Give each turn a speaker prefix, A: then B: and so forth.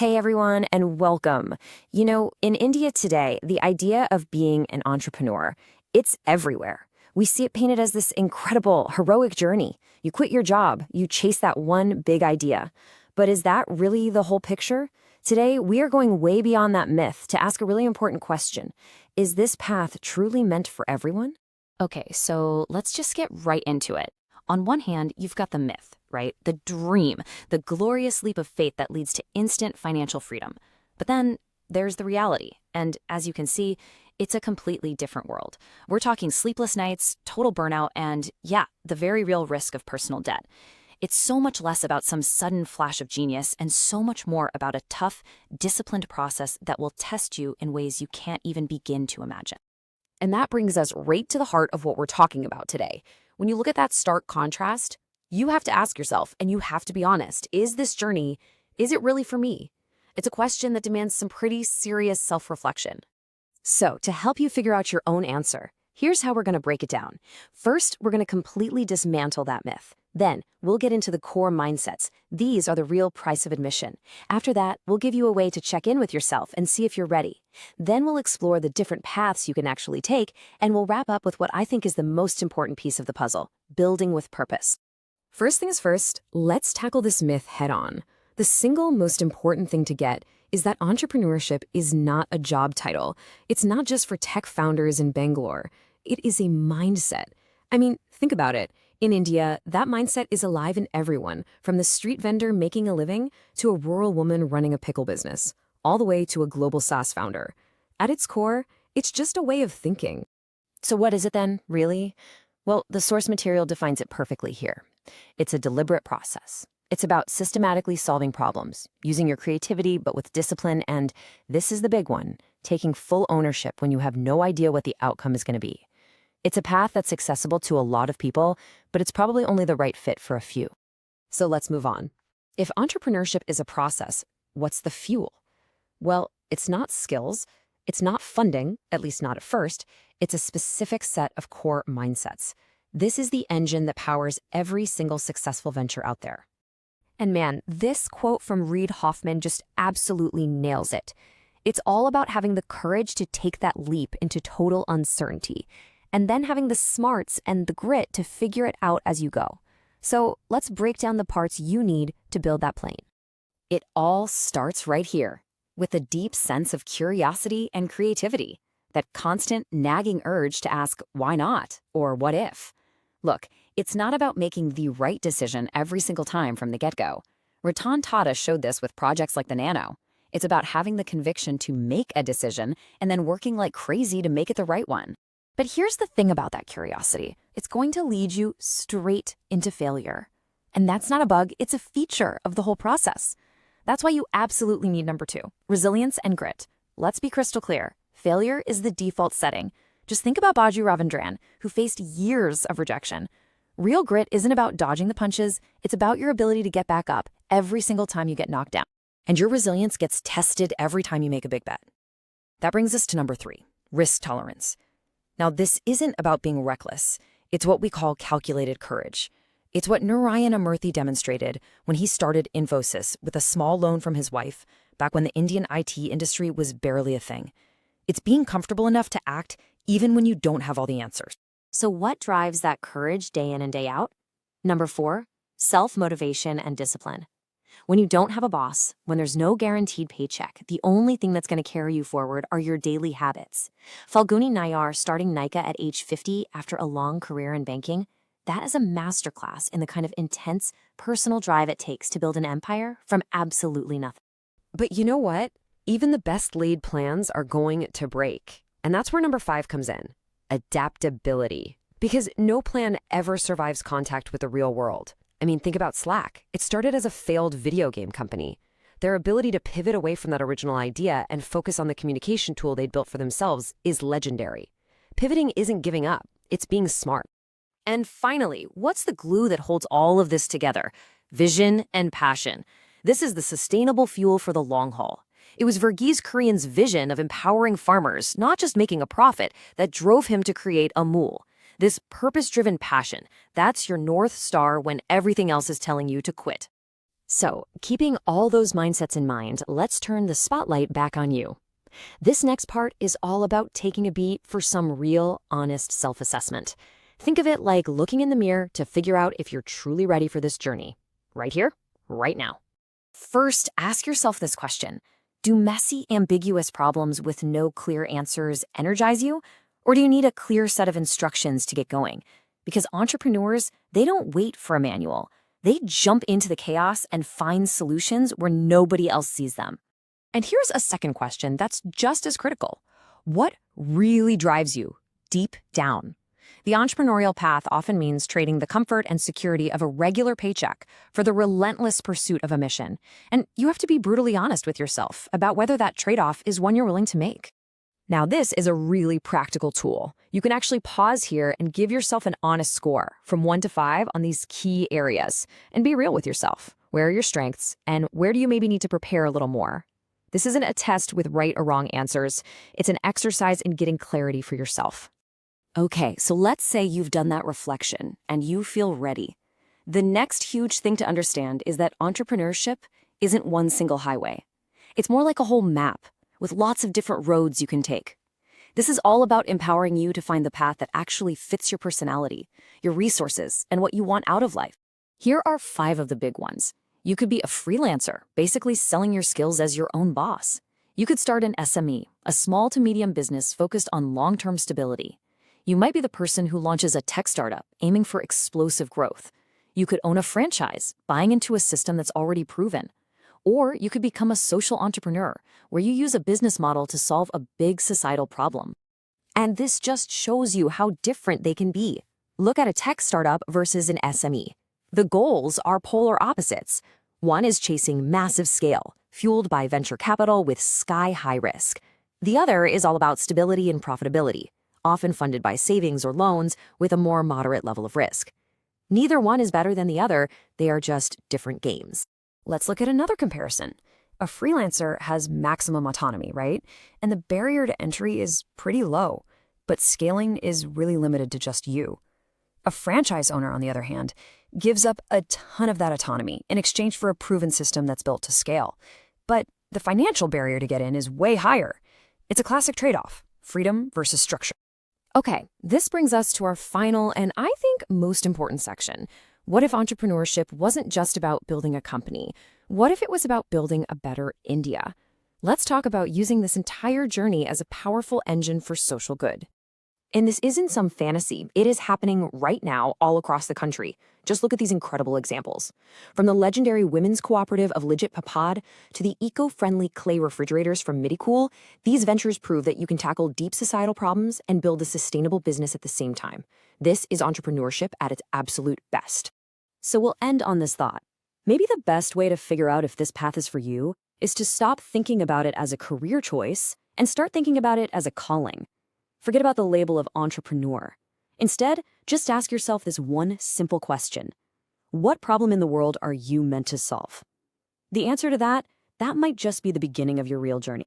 A: Hey everyone, and welcome. In India today, the idea of being an entrepreneur, it's everywhere. We see it painted as this incredible, heroic journey. You quit your job, you chase that one big idea. But is that really the whole picture? Today, we are going way beyond that myth to ask a really important question. Is this path truly meant for everyone?
B: Okay, so let's just get right into it. On one hand, you've got the myth, right? The dream, the glorious leap of faith that leads to instant financial freedom. But then there's the reality. And as you can see, it's a completely different world. We're talking sleepless nights, total burnout, and yeah, the very real risk of personal debt. It's so much less about some sudden flash of genius and so much more about a tough, disciplined process that will test you in ways you can't even begin to imagine.
C: And that brings us right to the heart of what we're talking about today. When you look at that stark contrast, you have to ask yourself, and you have to be honest, is this journey, is it really for me? It's a question that demands some pretty serious self-reflection. So, to help you figure out your own answer, here's how we're going to break it down. First, we're going to completely dismantle that myth. Then, we'll get into the core mindsets. These are the real price of admission. After that, we'll give you a way to check in with yourself and see if you're ready. Then we'll explore the different paths you can actually take, and we'll wrap up with what I think is the most important piece of the puzzle, building with purpose. First things first, let's tackle this myth head on. The single most important thing to get is that entrepreneurship is not a job title. It's not just for tech founders in Bangalore. It is a mindset. I mean, think about it. In India, that mindset is alive in everyone, from the street vendor making a living to a rural woman running a pickle business, all the way to a global SaaS founder. At its core, it's just a way of thinking.
A: So what is it then, really? Well, the source material defines it perfectly here. It's a deliberate process. It's about systematically solving problems, using your creativity but with discipline, and this is the big one, taking full ownership when you have no idea what the outcome is going to be. It's a path that's accessible to a lot of people, but it's probably only the right fit for a few.
C: So let's move on. If entrepreneurship is a process, what's the fuel? Well, it's not skills, it's not funding, at least not at first, it's a specific set of core mindsets. This is the engine that powers every single successful venture out there. And man, this quote from Reid Hoffman just absolutely nails it. It's all about having the courage to take that leap into total uncertainty, and then having the smarts and the grit to figure it out as you go. So let's break down the parts you need to build that plane.
A: It all starts right here, with a deep sense of curiosity and creativity, that constant nagging urge to ask why not or what if. Look, it's not about making the right decision every single time from the get-go. Ratan Tata showed this with projects like the Nano. It's about having the conviction to make a decision and then working like crazy to make it the right one. But here's the thing about that curiosity. It's going to lead you straight into failure. And that's not a bug, it's a feature of the whole process. That's why you absolutely need number 2, resilience and grit. Let's be crystal clear. Failure is the default setting. Just think about Baju Ravindran, who faced years of rejection. Real grit isn't about dodging the punches, it's about your ability to get back up every single time you get knocked down. And your resilience gets tested every time you make a big bet. That brings us to number 3, risk tolerance. Now, this isn't about being reckless. It's what we call calculated courage. It's what Narayana Murthy demonstrated when he started Infosys with a small loan from his wife back when the Indian IT industry was barely a thing. It's being comfortable enough to act even when you don't have all the answers.
C: So what drives that courage day in and day out? Number 4, self-motivation and discipline. When you don't have a boss, when there's no guaranteed paycheck, the only thing that's going to carry you forward are your daily habits. Falguni Nayar starting Nykaa at age 50 after a long career in banking, that is a masterclass in the kind of intense personal drive it takes to build an empire from absolutely nothing.
D: But you know what? Even the best laid plans are going to break. And that's where number 5 comes in, adaptability. Because no plan ever survives contact with the real world. I mean, think about Slack. It started as a failed video game company. Their ability to pivot away from that original idea and focus on the communication tool they'd built for themselves is legendary. Pivoting isn't giving up, it's being smart.
A: And finally, what's the glue that holds all of this together? Vision and passion. This is the sustainable fuel for the long haul. It was Verghese Kurian's vision of empowering farmers, not just making a profit, that drove him to create Amul. This purpose-driven passion, that's your North Star when everything else is telling you to quit.
B: So, keeping all those mindsets in mind, let's turn the spotlight back on you. This next part is all about taking a beat for some real, honest self-assessment. Think of it like looking in the mirror to figure out if you're truly ready for this journey. Right here, right now. First, ask yourself this question. Do messy, ambiguous problems with no clear answers energize you? Or do you need a clear set of instructions to get going? Because entrepreneurs, they don't wait for a manual. They jump into the chaos and find solutions where nobody else sees them.
C: And here's a second question that's just as critical. What really drives you deep down? The entrepreneurial path often means trading the comfort and security of a regular paycheck for the relentless pursuit of a mission. And you have to be brutally honest with yourself about whether that trade-off is one you're willing to make. Now, this is a really practical tool. You can actually pause here and give yourself an honest score from 1 to 5 on these key areas and be real with yourself. Where are your strengths and where do you maybe need to prepare a little more? This isn't a test with right or wrong answers. It's an exercise in getting clarity for yourself.
B: Okay, so let's say you've done that reflection and you feel ready. The next huge thing to understand is that entrepreneurship isn't one single highway. It's more like a whole map with lots of different roads you can take. This is all about empowering you to find the path that actually fits your personality, your resources, and what you want out of life. Here are 5 of the big ones. You could be a freelancer, basically selling your skills as your own boss. You could start an SME, a small to medium business focused on long-term stability. You might be the person who launches a tech startup aiming for explosive growth. You could own a franchise, buying into a system that's already proven. Or you could become a social entrepreneur, where you use a business model to solve a big societal problem. And this just shows you how different they can be. Look at a tech startup versus an SME. The goals are polar opposites. One is chasing massive scale, fueled by venture capital with sky-high risk. The other is all about stability and profitability, often funded by savings or loans with a more moderate level of risk. Neither one is better than the other, they are just different games. Let's look at another comparison. A freelancer has maximum autonomy, right? And the barrier to entry is pretty low, but scaling is really limited to just you. A franchise owner, on the other hand, gives up a ton of that autonomy in exchange for a proven system that's built to scale. But the financial barrier to get in is way higher. It's a classic trade-off, freedom versus structure. Okay, this brings us to our final and I think most important section. What if entrepreneurship wasn't just about building a company? What if it was about building a better India? Let's talk about using this entire journey as a powerful engine for social good. And this isn't some fantasy. It is happening right now all across the country. Just look at these incredible examples. From the legendary women's cooperative of Legit Papad to the eco-friendly clay refrigerators from Midicool, these ventures prove that you can tackle deep societal problems and build a sustainable business at the same time. This is entrepreneurship at its absolute best. So we'll end on this thought. Maybe the best way to figure out if this path is for you is to stop thinking about it as a career choice and start thinking about it as a calling. Forget about the label of entrepreneur. Instead, just ask yourself this one simple question. What problem in the world are you meant to solve? The answer to that might just be the beginning of your real journey.